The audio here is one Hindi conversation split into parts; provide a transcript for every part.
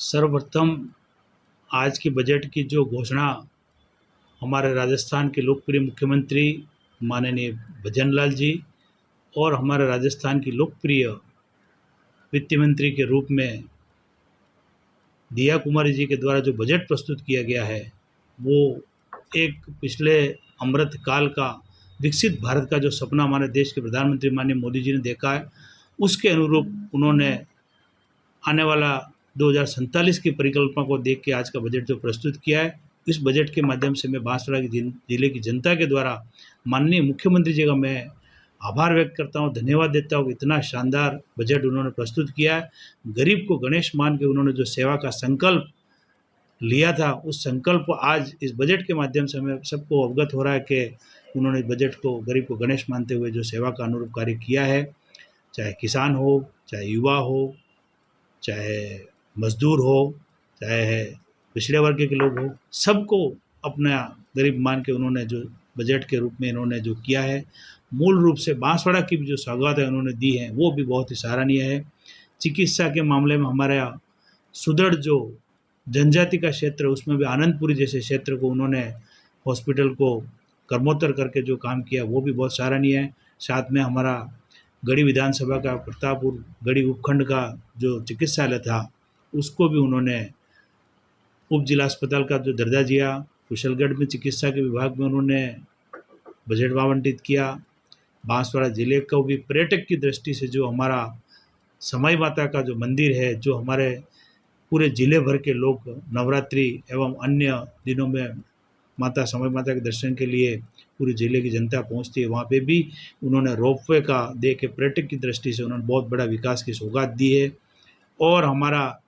सर्वप्रथम आज के बजट की जो घोषणा हमारे राजस्थान के लोकप्रिय मुख्यमंत्री माननीय भजन लाल जी और हमारे राजस्थान की लोकप्रिय वित्त मंत्री के रूप में दिया कुमारी जी के द्वारा जो बजट प्रस्तुत किया गया है, वो एक पिछले अमृत काल का विकसित भारत का जो सपना हमारे देश के प्रधानमंत्री माननीय मोदी जी ने देखा है, उसके अनुरूप उन्होंने आने वाला 2047 की परिकल्पना को देख के आज का बजट जो प्रस्तुत किया है। इस बजट के माध्यम से मैं बांसवाड़ा की जिले की जनता के द्वारा माननीय मुख्यमंत्री जी का मैं आभार व्यक्त करता हूँ, धन्यवाद देता हूँ। इतना शानदार बजट उन्होंने प्रस्तुत किया है। गरीब को गणेश मान के उन्होंने जो सेवा का संकल्प लिया था, उस संकल्प को आज इस बजट के माध्यम से हमें सबको अवगत हो रहा है कि उन्होंने बजट को गरीब को गणेश मानते हुए जो सेवा का अनुरूप कार्य किया है, चाहे किसान हो, चाहे युवा हो, चाहे मजदूर हो, चाहे पिछड़े वर्ग के लोग हो, सबको अपना गरीब मान के उन्होंने जो बजट के रूप में इन्होंने जो किया है, मूल रूप से बांसवाड़ा की भी जो सौगात है उन्होंने दी है, वो भी बहुत ही सराहनीय है। चिकित्सा के मामले में हमारे सुदृढ़ जो जनजाति का क्षेत्र है, उसमें भी आनंदपुरी जैसे क्षेत्र को उन्होंने हॉस्पिटल को कर्मोत्तर करके जो काम किया, वो भी बहुत सराहनीय है। साथ में हमारा गढ़ी विधानसभा का प्रतापपुर गढ़ी उपखंड का जो चिकित्सालय था, उसको भी उन्होंने उप जिला अस्पताल का जो दर्जा दिया। कुशलगढ़ में चिकित्सा के विभाग में उन्होंने बजट आवंटित किया। बांसवाड़ा जिले को भी पर्यटक की दृष्टि से जो हमारा समाई माता का जो मंदिर है, जो हमारे पूरे जिले भर के लोग नवरात्रि एवं अन्य दिनों में माता समय माता के दर्शन के लिए पूरे जिले की जनता पहुंचती है, वहाँ पे भी उन्होंने रोपवे का दे के पर्यटक की दृष्टि से उन्होंने बहुत बड़ा विकास की सौगात दी है। और हमारा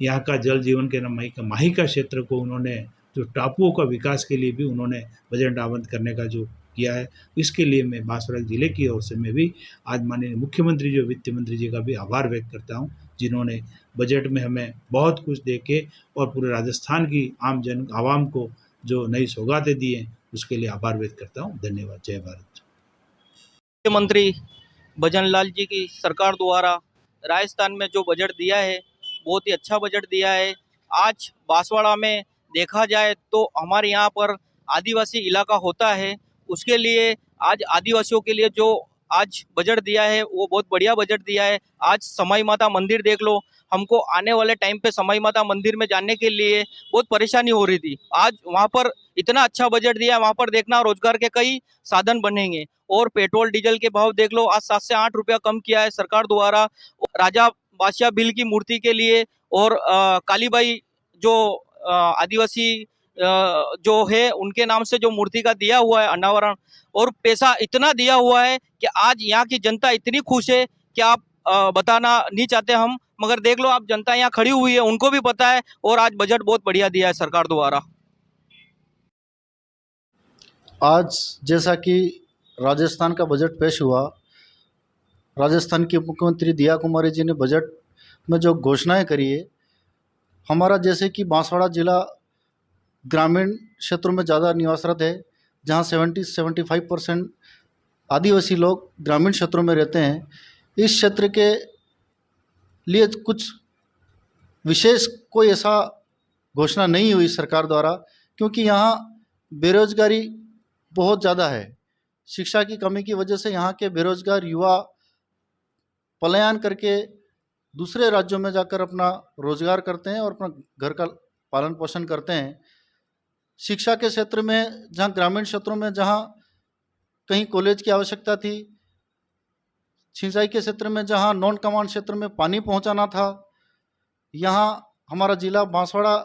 यहाँ का जल जीवन के माही का क्षेत्र को उन्होंने जो टापुओं का विकास के लिए भी उन्होंने बजट आवंटित करने का जो किया है, इसके लिए मैं बांसवाड़ा जिले की ओर से मैं भी आज माननीय मुख्यमंत्री जी और वित्त मंत्री जी का भी आभार व्यक्त करता हूँ, जिन्होंने बजट में हमें बहुत कुछ दे के और पूरे राजस्थान की आवाम को जो नई सौगातें दी हैं, उसके लिए आभार व्यक्त करता हूँ। धन्यवाद। जय भारत। मुख्यमंत्री भजन लाल जी की सरकार द्वारा राजस्थान में जो बजट दिया है, बहुत ही अच्छा बजट दिया है। आज बांसवाड़ा में देखा जाए तो हमारे यहाँ पर आदिवासी इलाका होता है, उसके लिए आज आदिवासियों के लिए जो आज बजट दिया है वो बहुत बढ़िया बजट दिया है। आज समाई माता मंदिर देख लो, हमको आने वाले टाइम पे समाई माता मंदिर में जाने के लिए बहुत परेशानी हो रही थी। आज वहाँ पर इतना अच्छा बजट दिया है, वहाँ पर देखना रोजगार के कई साधन बनेंगे। और पेट्रोल डीजल के भाव देख लो, आज 7 से 8 रुपया कम किया है सरकार द्वारा। राजा बादशाह बिल की मूर्ति के लिए और कालीबाई जो आदिवासी जो है उनके नाम से जो मूर्ति का दिया हुआ है अनावरण, और पैसा इतना दिया हुआ है कि आज यहाँ की जनता इतनी खुश है कि आप बताना नहीं चाहते हम, मगर देख लो आप, जनता यहाँ खड़ी हुई है, उनको भी पता है। और आज बजट बहुत बढ़िया दिया है सरकार द्वारा। आज जैसा कि राजस्थान का बजट पेश हुआ, राजस्थान के मुख्यमंत्री दिया कुमारी जी ने बजट में जो घोषणाएं करी है, हमारा जैसे कि बांसवाड़ा जिला ग्रामीण क्षेत्रों में ज़्यादा निवासरत है, जहां 70-75% आदिवासी लोग ग्रामीण क्षेत्रों में रहते हैं। इस क्षेत्र के लिए कुछ विशेष कोई ऐसा घोषणा नहीं हुई सरकार द्वारा, क्योंकि यहाँ बेरोजगारी बहुत ज़्यादा है। शिक्षा की कमी की वजह से यहाँ के बेरोजगार युवा पलायन करके दूसरे राज्यों में जाकर अपना रोजगार करते हैं और अपना घर का पालन पोषण करते हैं। शिक्षा के क्षेत्र में जहाँ ग्रामीण क्षेत्रों में जहाँ कहीं कॉलेज की आवश्यकता थी, सिंचाई के क्षेत्र में जहाँ नॉन कमांड क्षेत्र में पानी पहुँचाना था, यहाँ हमारा जिला बांसवाड़ा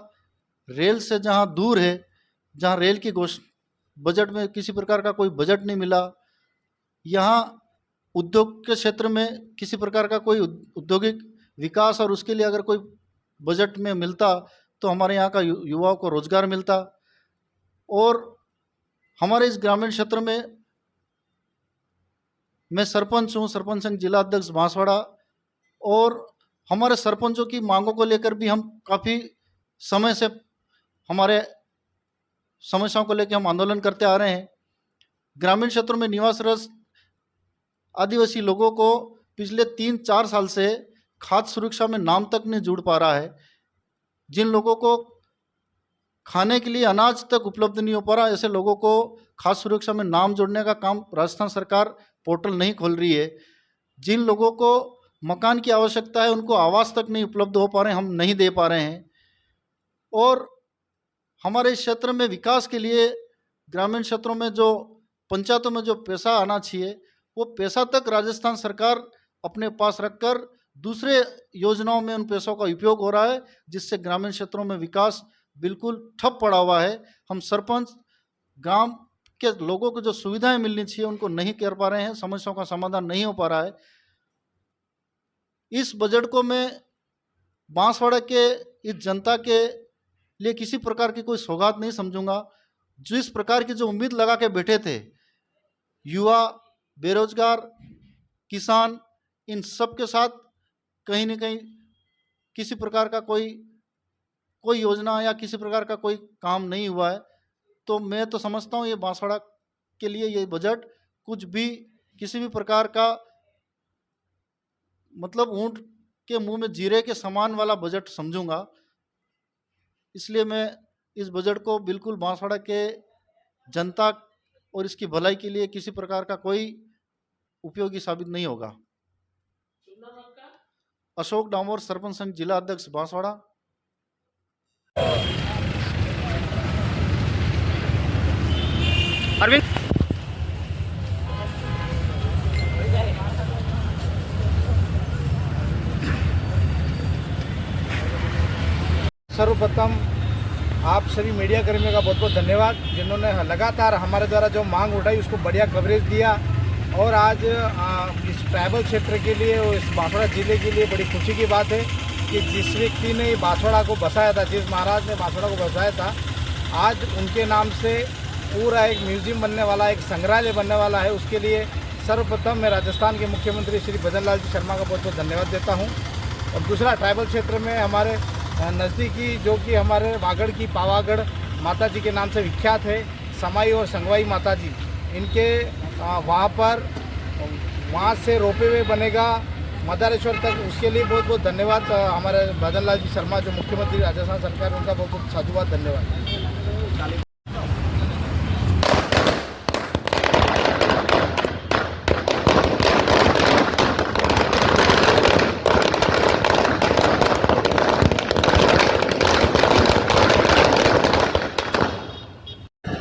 रेल से जहाँ दूर है, जहाँ रेल की बजट में किसी प्रकार का कोई बजट नहीं मिला। यहाँ उद्योग के क्षेत्र में किसी प्रकार का कोई औद्योगिक विकास और उसके लिए अगर कोई बजट में मिलता तो हमारे यहाँ का युवाओं को रोजगार मिलता। और हमारे इस ग्रामीण क्षेत्र में मैं सरपंच हूँ, सरपंच संघ जिला अध्यक्ष बांसवाड़ा, और हमारे सरपंचों की मांगों को लेकर भी हम काफ़ी समय से हमारे समस्याओं को लेकर हम आंदोलन करते आ रहे हैं। ग्रामीण क्षेत्रों में निवासरत आदिवासी लोगों को पिछले 3-4 साल से खाद्य सुरक्षा में नाम तक नहीं जुड़ पा रहा है। जिन लोगों को खाने के लिए अनाज तक उपलब्ध नहीं हो पा रहा, ऐसे लोगों को खाद्य सुरक्षा में नाम जोड़ने का काम राजस्थान सरकार पोर्टल नहीं खोल रही है। जिन लोगों को मकान की आवश्यकता है उनको आवास तक नहीं उपलब्ध हो पा रहे हैं, हम नहीं दे पा रहे हैं। और हमारे इस क्षेत्र में विकास के लिए ग्रामीण क्षेत्रों में जो पंचायतों में जो पैसा आना चाहिए वो पैसा तक राजस्थान सरकार अपने पास रखकर दूसरे योजनाओं में उन पैसों का उपयोग हो रहा है, जिससे ग्रामीण क्षेत्रों में विकास बिल्कुल ठप पड़ा हुआ है। हम सरपंच गांव के लोगों को जो सुविधाएं मिलनी चाहिए उनको नहीं कर पा रहे हैं, समस्याओं का समाधान नहीं हो पा रहा है। इस बजट को मैं बांसवाड़ा के इस जनता के लिए किसी प्रकार की कोई सौगात नहीं समझूंगा। जिस प्रकार की जो उम्मीद लगा के बैठे थे, युवा, बेरोजगार, किसान, इन सब के साथ कहीं न कहीं किसी प्रकार का कोई योजना या किसी प्रकार का कोई काम नहीं हुआ है। तो मैं तो समझता हूँ ये बांसवाड़ा के लिए ये बजट कुछ भी किसी भी प्रकार का मतलब ऊंट के मुंह में जीरे के समान वाला बजट समझूंगा। इसलिए मैं इस बजट को बिल्कुल बांसवाड़ा के जनता और इसकी भलाई के लिए किसी प्रकार का कोई उपयोगी साबित नहीं होगा। अशोक डामोर, सरपंच संघ, जिला अध्यक्ष, बांसवाड़ा। अरविंद सर्वप्रथम आप सभी मीडिया कर्मियों का बहुत बहुत धन्यवाद, जिन्होंने लगातार हमारे द्वारा जो मांग उठाई उसको बढ़िया कवरेज दिया। और आज इस ट्राइबल क्षेत्र के लिए और इस बांसवाड़ा ज़िले के लिए बड़ी खुशी की बात है कि जिस व्यक्ति ने बांसवाड़ा को बसाया था, जिस महाराज ने बांसवाड़ा को बसाया था, आज उनके नाम से पूरा एक म्यूज़ियम बनने वाला, एक संग्रहालय बनने वाला है। उसके लिए सर्वप्रथम मैं राजस्थान के मुख्यमंत्री श्री भजन लाल जी शर्मा का बहुत बहुत धन्यवाद देता हूँ। और दूसरा, ट्राइबल क्षेत्र में हमारे नज़दीकी जो कि हमारे वागड़ की पावागढ़ माता जी के नाम से विख्यात है, समाई और संगवाई माता जी, इनके वहाँ से रोपे वे बनेगा मदारेश्वर तक। उसके लिए बहुत बहुत धन्यवाद हमारे भजन लाल जी शर्मा जो मुख्यमंत्री राजस्थान सरकार, उनका बहुत बहुत साधुवाद, धन्यवाद।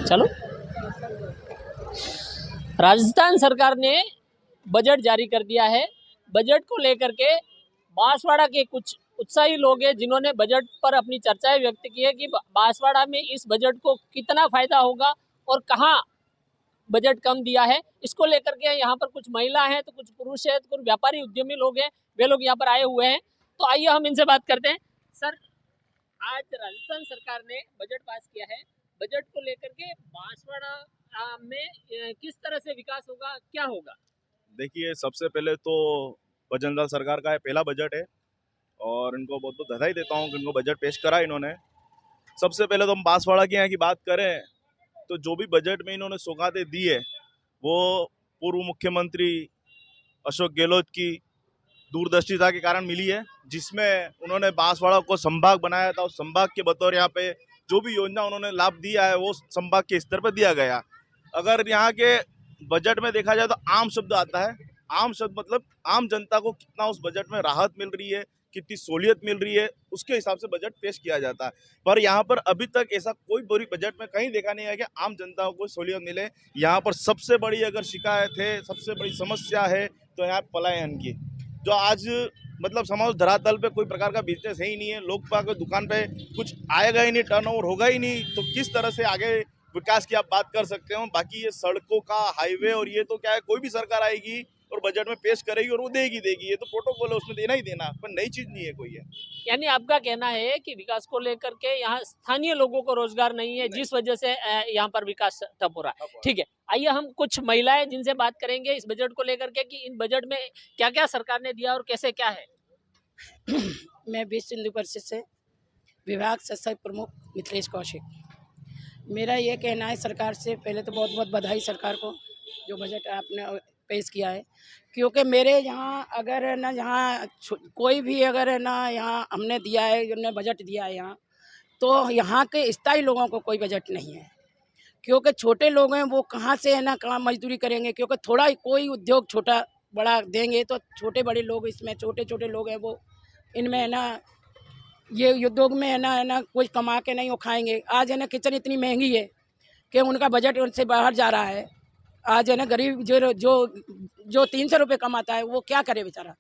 चलो, राजस्थान सरकार ने बजट जारी कर दिया है। बजट को लेकर के बांसवाड़ा के कुछ उत्साही लोग हैं जिन्होंने बजट पर अपनी चर्चाएं व्यक्त की है कि बांसवाड़ा में इस बजट को कितना फायदा होगा और कहां बजट कम दिया है। इसको लेकर के यहाँ पर कुछ महिला हैं, तो कुछ पुरुष हैं, तो कुछ व्यापारी उद्यमी लोग हैं, वे लोग यहाँ पर आए हुए हैं। तो आइए हम इनसे बात करते हैं। सर, आज राजस्थान सरकार ने बजट पास किया है, बजट को लेकर के बांसवाड़ा में किस तरह से विकास होगा, क्या होगा? देखिए, सबसे पहले तो भजन लाल सरकार का पहला बजट है और इनको बहुत बहुत बधाई देता हूँ कि इनको बजट पेश करा इन्होंने। सबसे पहले तो हम बांसवाड़ा के यहाँ की बात करें तो जो भी बजट में इन्होंने सौगातें दी है वो पूर्व मुख्यमंत्री अशोक गहलोत की दूरदर्शिता के कारण मिली है, जिसमें उन्होंने बांसवाड़ा को संभाग बनाया था। उस संभाग के बतौर यहाँ पे जो भी योजना उन्होंने लाभ दिया है वो संभाग के स्तर पर दिया गया। अगर यहाँ के बजट में देखा जाए तो आम शब्द आता है। आम शब्द मतलब आम जनता को कितना उस बजट में राहत मिल रही है, कितनी सहूलियत मिल रही है, उसके हिसाब से बजट पेश किया जाता है। पर यहाँ पर अभी तक ऐसा कोई बड़ी बजट में कहीं देखा नहीं है कि आम जनता को कोई सहूलियत मिले। यहाँ पर सबसे बड़ी अगर शिकायत है, सबसे बड़ी समस्या है तो यहाँ पलायन की, जो आज मतलब समाज धरातल पे कोई प्रकार का बिजनेस है ही नहीं है। लोग पाक दुकान पे कुछ आएगा ही नहीं, टर्नओवर होगा ही नहीं, तो किस तरह से आगे विकास की आप बात कर सकते हो। बाकी ये सड़कों का, हाईवे और ये तो क्या है, कोई भी सरकार आएगी और बजट में पेश करेगी और वो देगी, ये तो प्रोटोकॉल है, उसमें देना ही देना, पर नई चीज नहीं है कोई है। यानी आपका कहना है कि विकास को लेकर के यहाँ स्थानीय लोगों को रोजगार नहीं है, जिस वजह से यहाँ पर विकास ठप हो रहा है। ठीक है, आइए हम कुछ महिलाएं जिनसे बात करेंगे इस बजट को लेकर के कि इन बजट में क्या क्या सरकार ने दिया और कैसे क्या है। मैं बीस सिंधु परिषद से विभाग सह प्रमुख मिथिलेश कौशिक। मेरा ये कहना है सरकार से, पहले तो बहुत बहुत बधाई सरकार को जो बजट आपने पेश किया है, क्योंकि मेरे यहाँ अगर है ना, यहाँ कोई भी अगर है ना, यहाँ हमने दिया है, हमने बजट दिया है यहाँ, तो यहाँ के स्थायी लोगों को कोई बजट नहीं है, क्योंकि छोटे लोग हैं वो कहाँ से है ना काम मजदूरी करेंगे, क्योंकि थोड़ा कोई उद्योग छोटा बड़ा देंगे तो छोटे बड़े लोग, इसमें छोटे छोटे लोग हैं वो इनमें है ना, ये उद्योग में है ना कुछ कमा के नहीं वो खाएंगे। आज है ना किचन इतनी महंगी है कि उनका बजट उनसे बाहर जा रहा है। आज है ना गरीब जो जो जो 300 रुपये कमाता है वो क्या करे बेचारा।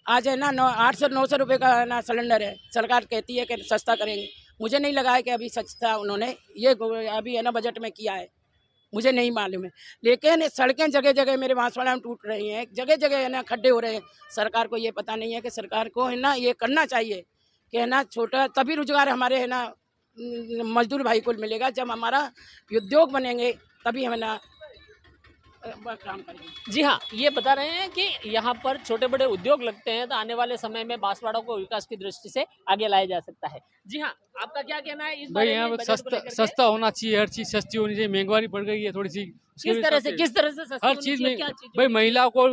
आज है ना 800-900 रुपये का है ना सिलेंडर है, सरकार कहती है कि सस्ता करेंगे, मुझे नहीं लगा है कि अभी सस्ता उन्होंने ये अभी है ना बजट में किया है, मुझे नहीं मालूम है। लेकिन सड़कें जगह जगह मेरे बांसवाड़ा में टूट रही हैं, जगह जगह है ना खड्डे हो रहे हैं। सरकार को ये पता नहीं है कि सरकार को है ना ये करना चाहिए कि है ना छोटा, तभी रोजगार हमारे है ना मजदूर भाई को मिलेगा, जब हमारा उद्योग बनेंगे तभी हम ना काम करेंगे। जी हाँ, ये बता रहे हैं कि यहाँ पर छोटे बड़े उद्योग लगते हैं तो आने वाले समय में बांसवाड़ा को विकास की दृष्टि से आगे लाया जा सकता है। जी हाँ, आपका क्या कहना है इस भाई बारे यहाँ में? पे बजट को लेकर के? सस्ता होना चाहिए, हर चीज सस्ती होनी चाहिए। महंगाई बढ़ गई है थोड़ी सी, किस तरह से सस्ती हर होनी चीज चाहिए? में क्या चीज भाई होनी महिला को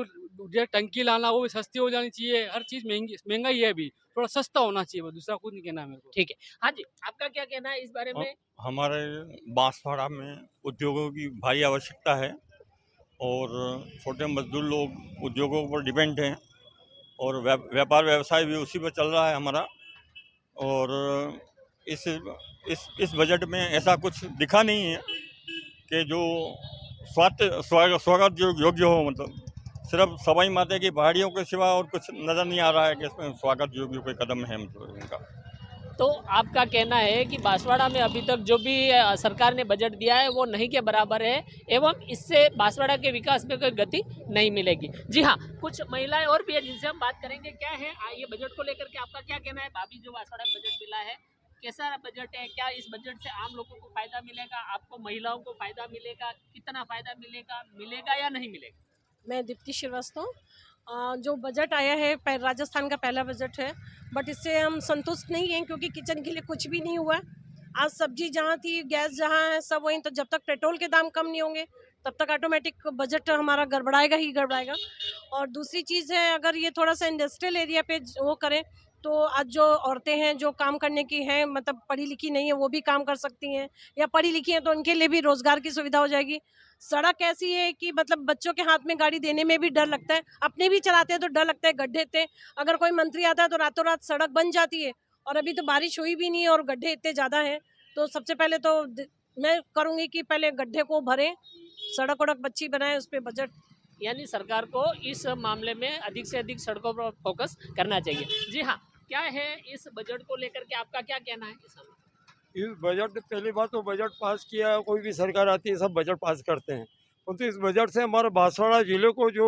जो टंकी लाना वो भी सस्ती हो जानी चाहिए। हर चीज महंगाई है, अभी थोड़ा सस्ता होना चाहिए, दूसरा कुछ नहीं कहना है मेरे को। ठीक है, हाँ जी, आपका क्या कहना है इस बारे में? हमारे बांसवाड़ा में उद्योगों की भारी आवश्यकता है और छोटे मजदूर लोग उद्योगों पर डिपेंड हैं और व्यापार व्यवसाय भी उसी पर चल रहा है हमारा। और इस बजट में ऐसा कुछ दिखा नहीं है कि जो स्वागत योग्य हो। मतलब सिर्फ सवाई माता की पहाड़ियों के सिवा और कुछ नज़र नहीं आ रहा है कि इसमें स्वागत योग्य कोई कदम है मतलब इनका। तो आपका कहना है कि बांसवाड़ा में अभी तक जो भी सरकार ने बजट दिया है वो नहीं के बराबर है एवं इससे बांसवाड़ा के विकास में कोई गति नहीं मिलेगी। जी हाँ, कुछ महिलाएं और भी है जिनसे हम बात करेंगे। क्या है ये बजट को लेकर के आपका क्या कहना है? भाभी, जो बांसवाड़ा में बजट मिला है, कैसा बजट है? क्या इस बजट से आम लोगों को फायदा मिलेगा? आपको महिलाओं को फायदा मिलेगा? कितना फायदा मिलेगा या नहीं मिलेगा? मैं दीप्ति श्रीवास्तव। जो बजट आया है राजस्थान का पहला बजट है, बट इससे हम संतुष्ट नहीं हैं क्योंकि किचन के लिए कुछ भी नहीं हुआ। आज सब्जी जहाँ थी, गैस जहाँ है, सब वहीं। तो जब तक पेट्रोल के दाम कम नहीं होंगे तब तक ऑटोमेटिक बजट हमारा गड़बड़ाएगा ही गड़बड़ाएगा। और दूसरी चीज़ है, अगर ये थोड़ा सा इंडस्ट्रियल एरिया पे वो करें तो आज जो औरतें हैं जो काम करने की हैं, मतलब पढ़ी लिखी नहीं है, वो भी काम कर सकती हैं, या पढ़ी लिखी हैं तो उनके लिए भी रोजगार की सुविधा हो जाएगी। सड़क ऐसी है कि मतलब बच्चों के हाथ में गाड़ी देने में भी डर लगता है, अपने भी चलाते हैं तो डर लगता है, गड्ढे इतने। अगर कोई मंत्री आता है तो रातों रात सड़क बन जाती है, और अभी तो बारिश हुई भी नहीं है और गड्ढे इतने ज़्यादा हैं। तो सबसे पहले तो मैं करूँगी कि पहले गड्ढे को भरें, सड़क वड़क अच्छी बनाएं, उस पर बजट। यानी सरकार को इस मामले में अधिक से अधिक सड़कों पर फोकस करना चाहिए। जी हाँ, क्या है इस बजट को लेकर के आपका क्या कहना है? इस बजट, पहली बात तो बजट पास किया, कोई भी सरकार आती है सब बजट पास करते हैं, परंतु इस बजट से हमारे बांसवाड़ा जिले को जो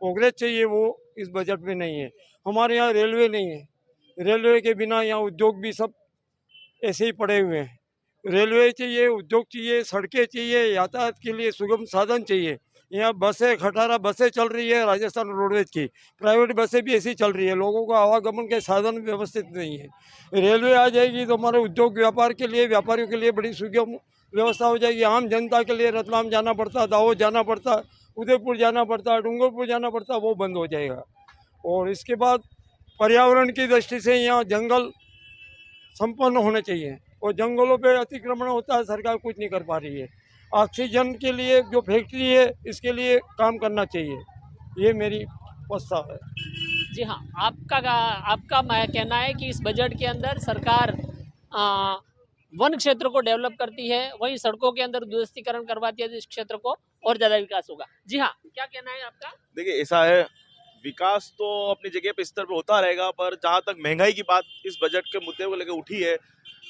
प्रोग्रेस चाहिए वो इस बजट में नहीं है। हमारे यहाँ रेलवे नहीं है, रेलवे के बिना यहाँ उद्योग भी सब ऐसे ही पड़े हुए हैं। रेलवे चाहिए, उद्योग चाहिए, सड़कें चाहिए, यातायात के लिए सुगम साधन चाहिए। यहाँ बसें, खटारा बसें चल रही है राजस्थान रोडवेज की, प्राइवेट बसें भी ऐसी चल रही है, लोगों को आवागमन के साधन व्यवस्थित नहीं है। रेलवे आ जाएगी तो हमारे उद्योग व्यापार के लिए, व्यापारियों के लिए बड़ी सुगम व्यवस्था हो जाएगी। आम जनता के लिए रतलाम जाना पड़ता, दाहोद जाना पड़ता, उदयपुर जाना पड़ता, डूंगरपुर जाना पड़ता, वो बंद हो जाएगा। और इसके बाद पर्यावरण की दृष्टि से यहाँ जंगल संपन्न होने चाहिए, और जंगलों पे अतिक्रमण होता है, सरकार कुछ नहीं कर पा रही है। ऑक्सीजन के लिए जो फैक्ट्री है इसके लिए काम करना चाहिए, ये मेरी प्रस्ताव है। जी हाँ, आपका कहना है कि इस बजट के अंदर सरकार वन क्षेत्र को डेवलप करती है, वहीं सड़कों के अंदर दुरुस्तीकरण करवाती है, तो इस क्षेत्र को और ज़्यादा विकास होगा। जी हाँ, क्या कहना है आपका? देखिए, ऐसा है, विकास तो अपनी जगह पे स्तर पर होता रहेगा, पर जहाँ तक महंगाई की बात इस बजट के मुद्दे को लेकर उठी है,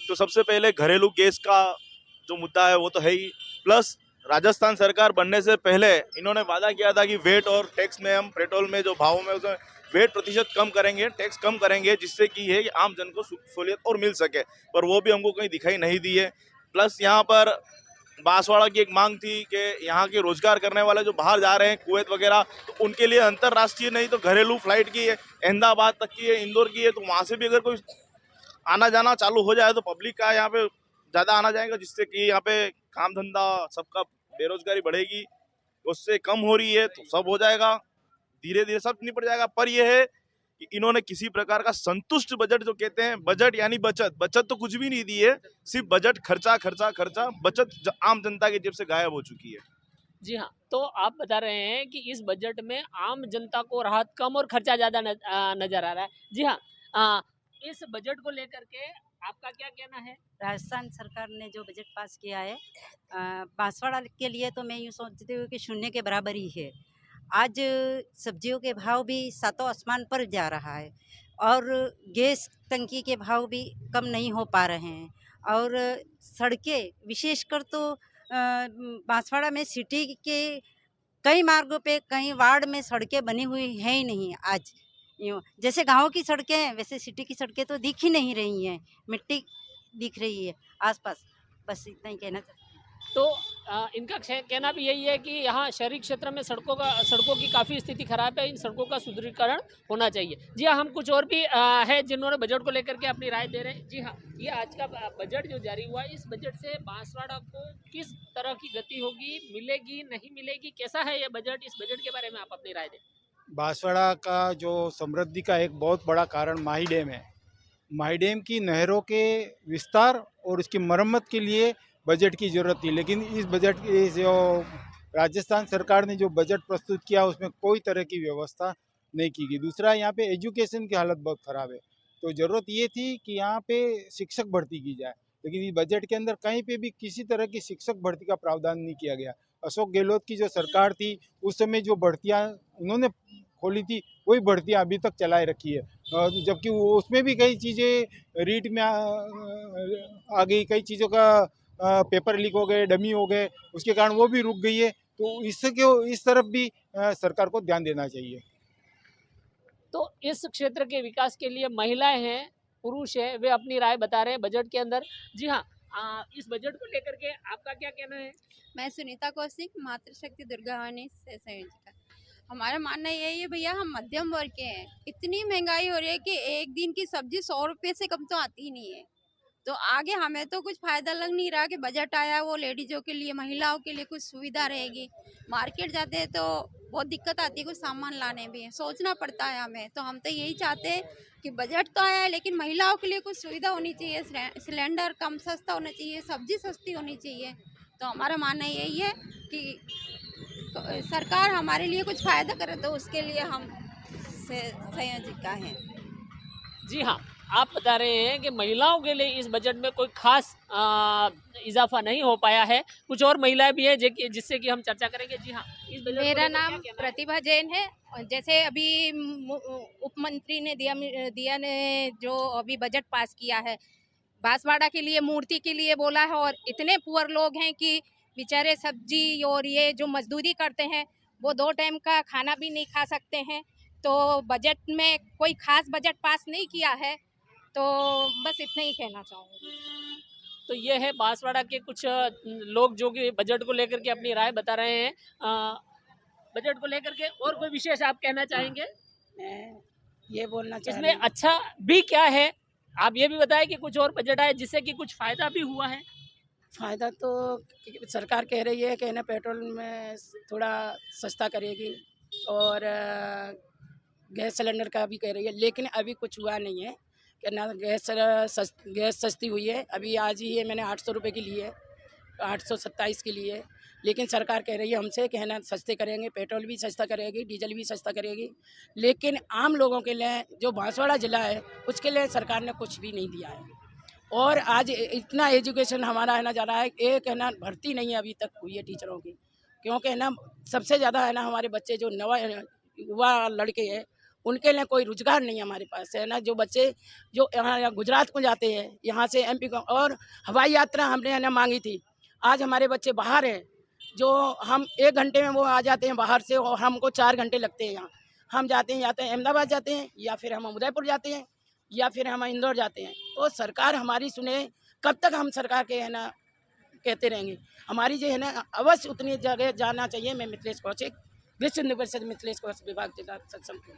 तो सबसे पहले घरेलू गैस का जो मुद्दा है वो तो है ही, प्लस राजस्थान सरकार बनने से पहले इन्होंने वादा किया था कि वेट और टैक्स में हम पेट्रोल में जो भाव में उसमें वेट प्रतिशत कम करेंगे, टैक्स कम करेंगे, जिससे कि है कि आम जन को सहूलियत और मिल सके, पर वो भी हमको कहीं दिखाई नहीं दी है। प्लस यहाँ पर बांसवाड़ा की एक मांग थी कि यहाँ के रोजगार करने वाले जो बाहर जा रहे हैं कुवैत वगैरह, तो उनके लिए अंतर्राष्ट्रीय नहीं तो घरेलू फ्लाइट की है, अहमदाबाद तक की है, इंदौर की है, तो वहाँ से भी अगर कोई आना जाना चालू हो जाए तो पब्लिक का यहाँ पे ज़्यादा आना जाएगा, जिससे कि यहाँ पे काम धंधा सबका बेरोजगारी बढ़ेगी। उससे कम हो रही है तो सब हो जाएगा, धीरे धीरे सब निपट जाएगा। पर यह है कि इन्होंने किसी प्रकार का संतुष्ट बजट, जो कहते हैं बजट यानी बचत, बचत तो कुछ भी नहीं दी है, सिर्फ बजट खर्चा खर्चा खर्चा, बचत आम जनता की जेब से गायब हो चुकी है। जी हाँ, तो आप बता रहे हैं कि इस बजट में आम जनता को राहत कम और खर्चा ज़्यादा नज़र आ रहा है। जी हाँ, इस बजट को लेकर के आपका क्या कहना है? राजस्थान सरकार ने जो बजट पास किया है बांसवाड़ा के लिए तो मैं यूँ सोचती हूँ कि शून्य के बराबर ही है। आज सब्जियों के भाव भी सातों आसमान पर जा रहा है और गैस टंकी के भाव भी कम नहीं हो पा रहे हैं और सड़कें विशेषकर तो बांसवाड़ा में सिटी के कई मार्गों पे कई वार्ड में सड़कें बनी हुई है ही नहीं आज। यूँ जैसे गाँव की सड़कें हैं वैसे सिटी की सड़कें तो दिख ही नहीं रही हैं, मिट्टी दिख रही है आसपास। बस इतना ही कहना चाहती हूँ। तो इनका कहना भी यही है कि यहाँ शहरी क्षेत्र में सड़कों की काफ़ी स्थिति खराब है, इन सड़कों का सुदृढ़ीकरण होना चाहिए। जी हाँ, हम कुछ और भी है जिन्होंने बजट को लेकर के अपनी राय दे रहे हैं। जी हाँ, ये आज का बजट जो जारी हुआ है, इस बजट से बांसवाड़ा को किस तरह की गति होगी, मिलेगी नहीं मिलेगी, कैसा है ये बजट? इस बजट के बारे में आप अपनी राय दें। बांसवाड़ा का जो समृद्धि का एक बहुत बड़ा कारण माही डैम है। माही डैम की नहरों के विस्तार और उसकी मरम्मत के लिए बजट की ज़रूरत थी, लेकिन इस बजट की जो राजस्थान सरकार ने जो बजट प्रस्तुत किया उसमें कोई तरह की व्यवस्था नहीं की गई। दूसरा, यहाँ पे एजुकेशन की हालत बहुत ख़राब है, तो ज़रूरत ये थी कि यहाँ पे शिक्षक भर्ती की जाए, लेकिन इस बजट के अंदर कहीं पे भी किसी तरह की शिक्षक भर्ती का प्रावधान नहीं किया गया। अशोक गहलोत की जो सरकार थी उस समय जो भर्तियाँ उन्होंने खोली थी वही भर्तियाँ अभी तक चलाए रखी है, जबकि उसमें भी कई चीज़ें रीट में आ गई, कई चीज़ों का पेपर लीक हो गए, डमी हो गए, उसके कारण वो भी रुक गई है। तो इस तरफ भी सरकार को ध्यान देना चाहिए। तो इस क्षेत्र के विकास के लिए महिलाएं हैं, पुरुष हैं, वे अपनी राय बता रहे हैं बजट के अंदर। जी हाँ, इस बजट को लेकर के आपका क्या कहना है? मैं सुनीता कौशिक, मातृशक्ति दुर्गा भवानी से संयोजिका। हमारा मानना यही है भैया, हम मध्यम वर्ग के हैं। इतनी महंगाई हो रही है कि एक दिन की सब्जी 100 रुपये से कम तो आती ही नहीं है। तो आगे हमें तो कुछ फायदा लग नहीं रहा कि बजट आया वो लेडीजों के लिए, महिलाओं के लिए कुछ सुविधा रहेगी। मार्केट जाते हैं तो बहुत दिक्कत आती है कुछ सामान लाने में, सोचना पड़ता है हमें। तो हम तो यही चाहते हैं कि बजट तो आया है लेकिन महिलाओं के लिए कुछ सुविधा होनी चाहिए, सिलेंडर कम सस्ता होना चाहिए, सब्जी सस्ती होनी चाहिए। तो हमारा मानना यही है कि सरकार हमारे लिए कुछ फ़ायदा करे, तो उसके लिए हम संयोजिका हैं। जी हाँ, आप बता रहे हैं कि महिलाओं के लिए इस बजट में कोई खास इजाफा नहीं हो पाया है। कुछ और महिलाएं भी हैं जिससे कि हम चर्चा करेंगे। जी हाँ, इस बजट मेरा नाम प्रतिभा जैन है। जैसे अभी उप मंत्री ने दिया ने जो अभी बजट पास किया है, बांसवाड़ा के लिए मूर्ति के लिए बोला है, और इतने पुअर लोग हैं कि बेचारे सब्जी और ये जो मजदूरी करते हैं वो 2 टाइम का खाना भी नहीं खा सकते हैं। तो बजट में कोई खास बजट पास नहीं किया है, तो बस इतना ही कहना चाहूँगी। तो ये है बांसवाड़ा के कुछ लोग जो कि बजट को लेकर के अपनी राय बता रहे हैं। बजट को लेकर के और कोई विशेष आप कहना चाहेंगे? मैं ये बोलना चाह इसमें अच्छा भी क्या है, आप ये भी बताएं कि कुछ और बजट आए जिससे कि कुछ फायदा भी हुआ है। फ़ायदा तो सरकार कह रही है कि ना पेट्रोल में थोड़ा सस्ता करेगी, और गैस सिलेंडर का भी कह रही है, लेकिन अभी कुछ हुआ नहीं है कि ना गैस सस्ती हुई है। अभी आज ही है मैंने 800 रुपये की ली है, 827 की ली है, लेकिन सरकार कह रही है हमसे कि है ना सस्ते करेंगे, पेट्रोल भी सस्ता करेगी, डीजल भी सस्ता करेगी, लेकिन आम लोगों के लिए जो बांसवाड़ा ज़िला है उसके लिए सरकार ने कुछ भी नहीं दिया है। और आज इतना एजुकेशन हमारा है ना जा रहा है, एक है ना भर्ती नहीं है अभी तक हुई है टीचरों की, क्योंकि है ना सबसे ज़्यादा है ना हमारे बच्चे जो युवा लड़के हैं उनके लिए कोई रोजगार नहीं है हमारे पास, है ना। जो बच्चे जो यहाँ गुजरात को जाते हैं, यहाँ से MP को, और हवाई यात्रा हमने है ना मांगी थी, आज हमारे बच्चे बाहर हैं, जो हम 1 घंटे में वो आ जाते हैं बाहर से, और हमको 4 घंटे लगते हैं यहाँ। हम जाते हैं अहमदाबाद जाते हैं, या फिर हम उदयपुर जाते हैं, या फिर हम इंदौर जाते हैं। तो सरकार हमारी सुने, कब तक हम सरकार के है ना कहते रहेंगे। हमारी जो है ना अवश्य उतनी जगह जाना चाहिए। मैं मिथिलेश कौशिक, विश्व हिंदू परिषद मिथिलेश कौशिक विभाग जिला सत्संग।